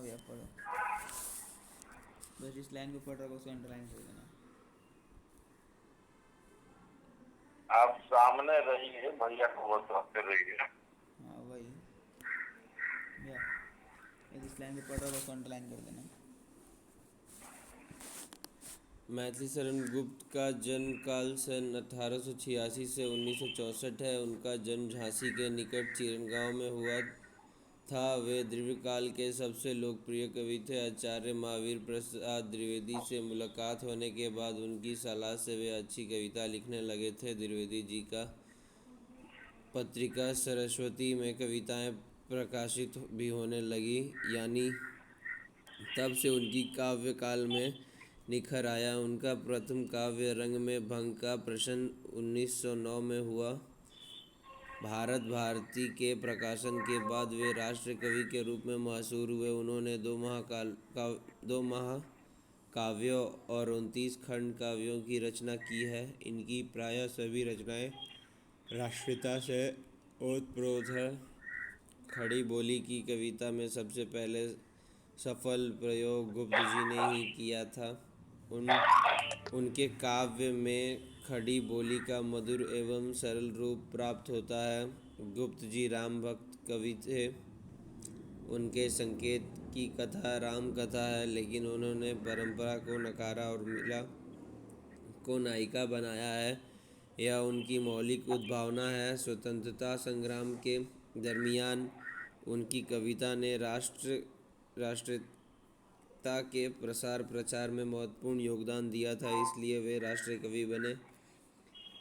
हाँ भैया पढ़ो। बस जिस लाइन पे पढ़ रहा हो उसको अंडरलाइन कर देना। आप सामने रहिए, भैया को बताते रहिए। हाँ वही भैया, ये जिस लाइन पे पढ़ रहा हो उसको अंडरलाइन कर देना। मैथिली शरण गुप्त का जन्म काल सन 1886 से 1964 है। उनका जन्म झांसी के निकट चिरनगांव में हुआ था। वे दीर्घकाल के सबसे लोकप्रिय कवि थे। आचार्य महावीर प्रसाद द्विवेदी से मुलाकात होने के बाद उनकी सलाह से वे अच्छी कविता लिखने लगे थे। द्विवेदी जी का पत्रिका सरस्वती में कविताएं प्रकाशित भी होने लगी, यानी तब से उनकी काव्य काल में निखर आया। उनका प्रथम काव्य रंग में भंग का प्रश्न 1909 में हुआ। भारत भारती के प्रकाशन के बाद वे राष्ट्र कवि के रूप में मशहूर हुए। उन्होंने दो महाकाव्यों और 29 खंड काव्यों की रचना की है। इनकी प्रायः सभी रचनाएं राष्ट्रीयता से ओतप्रोत है। खड़ी बोली की कविता में सबसे पहले सफल प्रयोग गुप्त जी ने ही किया था। उनके काव्य में खड़ी बोली का मधुर एवं सरल रूप प्राप्त होता है। गुप्त जी राम भक्त कवि थे। उनके संकेत की कथा राम कथा है, लेकिन उन्होंने परंपरा को नकारा और मीरा को नायिका बनाया है। यह उनकी मौलिक उद्भावना है। स्वतंत्रता संग्राम के दरमियान उनकी कविता ने राष्ट्रीयता के प्रसार प्रचार में महत्वपूर्ण योगदान दिया था, इसलिए वे राष्ट्रीय कवि बने।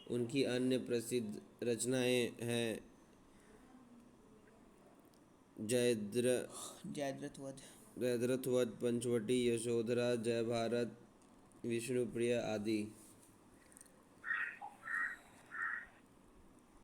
उनकी अन्य प्रसिद्ध रचनाएं हैं जयद्रथ वध। जयद्रथ वध, पंचवटी, यशोधरा, जय भारत, विष्णुप्रिय आदि।